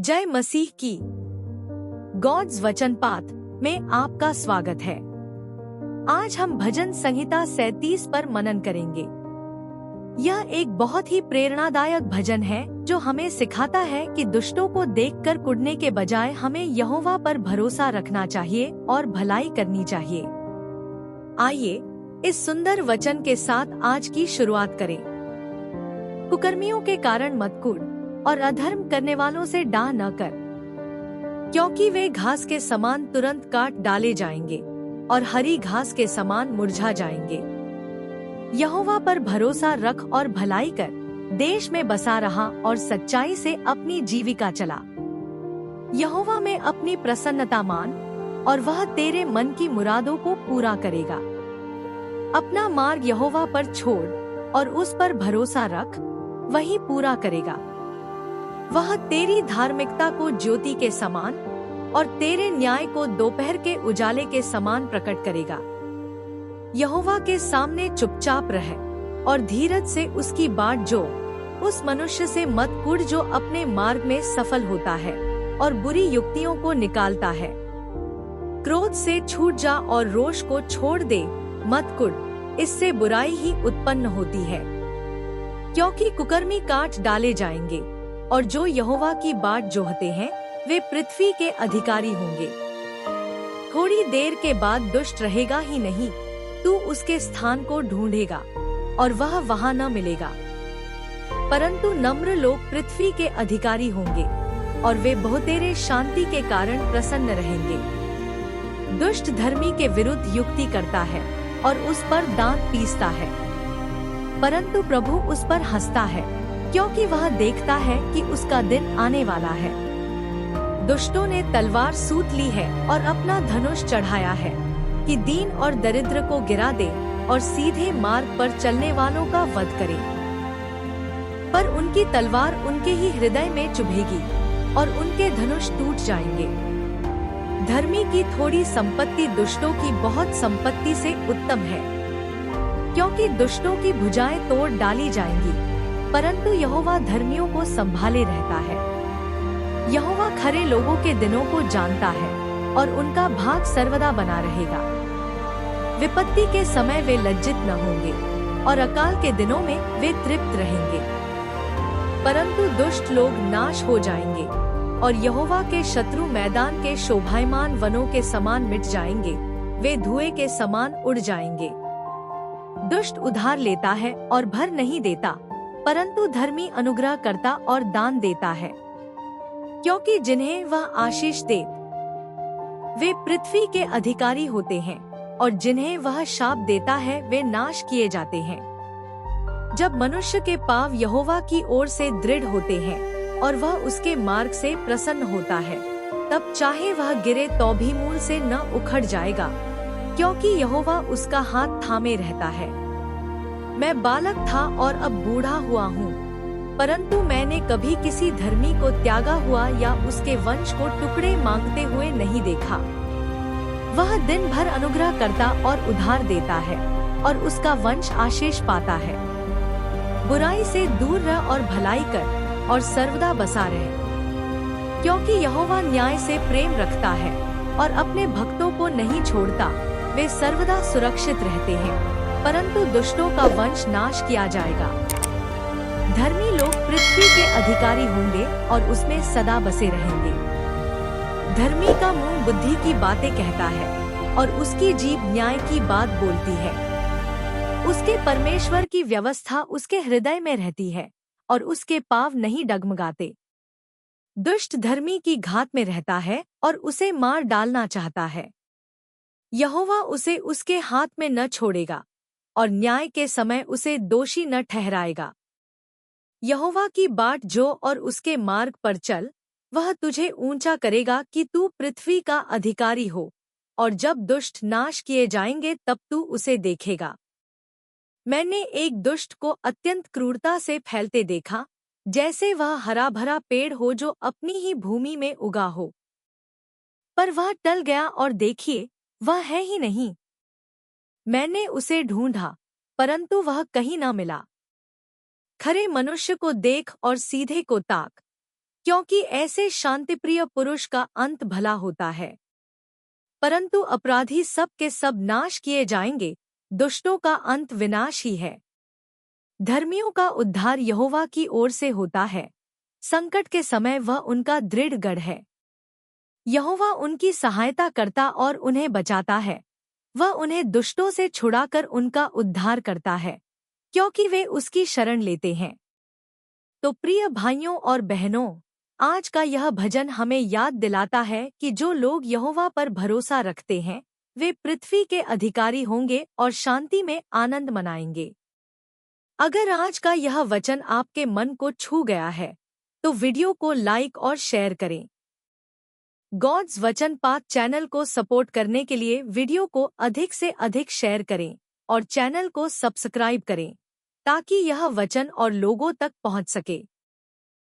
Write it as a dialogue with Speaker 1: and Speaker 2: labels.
Speaker 1: जय मसीह की। गॉड्स वचन पाठ में आपका स्वागत है। आज हम भजन संहिता 37 पर मनन करेंगे। यह एक बहुत ही प्रेरणादायक भजन है जो हमें सिखाता है कि दुष्टों को देखकर कुढ़ने के बजाय हमें यहोवा पर भरोसा रखना चाहिए और भलाई करनी चाहिए। आइए इस सुंदर वचन के साथ आज की शुरुआत करें। कुकर्मियों के कारण मत कुढ़ और अधर्म करने वालों से डाह न कर, क्योंकि वे घास के समान तुरंत काट डाले जाएंगे और हरी घास के समान मुरझा जाएंगे। यहोवा पर भरोसा रख और भलाई कर, देश में बसा रहा और सच्चाई से अपनी जीविका चला। यहोवा में अपनी प्रसन्नता मान और वह तेरे मन की मुरादों को पूरा करेगा। अपना मार्ग यहोवा पर छोड़ और उस पर भरोसा रख, वही पूरा करेगा। वह तेरी धार्मिकता को ज्योति के समान और तेरे न्याय को दोपहर के उजाले के समान प्रकट करेगा। यहोवा के सामने चुपचाप रह और धीरज से उसकी बाट जो। उस मनुष्य से मत कुढ़ जो अपने मार्ग में सफल होता है और बुरी युक्तियों को निकालता है। क्रोध से छूट जा और रोष को छोड़ दे, मत कुढ़, इससे बुराई ही उत्पन्न होती है। क्योंकि कुकर्मी काट डाले जाएंगे और जो यहोवा की बाट जोहते हैं वे पृथ्वी के अधिकारी होंगे। थोड़ी देर के बाद दुष्ट रहेगा ही नहीं, तू उसके स्थान को ढूंढेगा और वह वहां न मिलेगा। परंतु नम्र लोग पृथ्वी के अधिकारी होंगे और वे बहुतेरे शांति के कारण प्रसन्न रहेंगे। दुष्ट धर्मी के विरुद्ध युक्ति करता है और उस पर दांत पीसता है, परंतु प्रभु उस पर हंसता है, क्योंकि वह देखता है कि उसका दिन आने वाला है। दुष्टों ने तलवार सूत ली है और अपना धनुष चढ़ाया है कि दीन और दरिद्र को गिरा दे और सीधे मार्ग पर चलने वालों का वध करे। पर उनकी तलवार उनके ही हृदय में चुभेगी और उनके धनुष टूट जाएंगे। धर्मी की थोड़ी संपत्ति दुष्टों की बहुत संपत्ति से उत्तम है, क्योंकि दुष्टों की भुजाएं तोड़ डाली जाएंगी, परंतु यहोवा धर्मियों को संभाले रहता है। यहोवा खरे लोगों के दिनों को जानता है और उनका भाग सर्वदा बना रहेगा। विपत्ति के समय वे लज्जित न होंगे और अकाल के दिनों में वे तृप्त रहेंगे। परंतु दुष्ट लोग नाश हो जाएंगे और यहोवा के शत्रु मैदान के शोभायमान वनों के समान मिट जाएंगे, वे धुएं के समान उड़ जाएंगे। दुष्ट उधार लेता है और भर नहीं देता, परंतु धर्मी अनुग्रह करता और दान देता है। क्योंकि जिन्हें वह आशीष दे वे पृथ्वी के अधिकारी होते हैं और जिन्हें वह शाप देता है वे नाश किए जाते हैं। जब मनुष्य के पाँव यहोवा की ओर से दृढ़ होते हैं और वह उसके मार्ग से प्रसन्न होता है, तब चाहे वह गिरे तो भी मूल से न उखड़ जाएगा, क्योंकि यहोवा उसका हाथ थामे रहता है। मैं बालक था और अब बूढ़ा हुआ हूँ, परंतु मैंने कभी किसी धर्मी को त्यागा हुआ या उसके वंश को टुकड़े मांगते हुए नहीं देखा। वह दिन भर अनुग्रह करता और उधार देता है और उसका वंश आशीष पाता है। बुराई से दूर रह और भलाई कर और सर्वदा बसा रहे, क्योंकि यहोवा न्याय से प्रेम रखता है और अपने भक्तों को नहीं छोड़ता। वे सर्वदा सुरक्षित रहते हैं, परंतु दुष्टों का वंश नाश किया जाएगा। धर्मी लोग पृथ्वी के अधिकारी होंगे और उसमें सदा बसे रहेंगे। धर्मी का मुंह बुद्धि की बातें कहता है और उसकी जीभ न्याय की बात बोलती है। उसके परमेश्वर की व्यवस्था उसके हृदय में रहती है और उसके पाँव नहीं डगमगाते। दुष्ट धर्मी की घात में रहता है और उसे मार डालना चाहता है। यहोवा उसे उसके हाथ में न छोड़ेगा और न्याय के समय उसे दोषी न ठहराएगा। यहोवा की बाट जो और उसके मार्ग पर चल, वह तुझे ऊंचा करेगा कि तू पृथ्वी का अधिकारी हो, और जब दुष्ट नाश किए जाएंगे तब तू उसे देखेगा। मैंने एक दुष्ट को अत्यंत क्रूरता से फैलते देखा, जैसे वह हरा भरा पेड़ हो जो अपनी ही भूमि में उगा हो, पर वह टल गया और देखिए वह है ही नहीं। मैंने उसे ढूंढा, परंतु वह कहीं न मिला। खरे मनुष्य को देख और सीधे को ताक, क्योंकि ऐसे शांतिप्रिय पुरुष का अंत भला होता है। परंतु अपराधी सब के सब नाश किए जाएंगे, दुष्टों का अंत विनाश ही है। धर्मियों का उद्धार यहोवा की ओर से होता है, संकट के समय वह उनका दृढ़ गढ़ है। यहोवा उनकी सहायता करता और उन्हें बचाता है, वह उन्हें दुष्टों से छुड़ाकर उनका उद्धार करता है, क्योंकि वे उसकी शरण लेते हैं। तो प्रिय भाइयों और बहनों, आज का यह भजन हमें याद दिलाता है कि जो लोग यहोवा पर भरोसा रखते हैं वे पृथ्वी के अधिकारी होंगे और शांति में आनंद मनाएंगे। अगर आज का यह वचन आपके मन को छू गया है तो वीडियो को लाइक और शेयर करें। गॉड्स वचन पाथ चैनल को सपोर्ट करने के लिए वीडियो को अधिक से अधिक शेयर करें और चैनल को सब्सक्राइब करें ताकि यह वचन और लोगों तक पहुंच सके।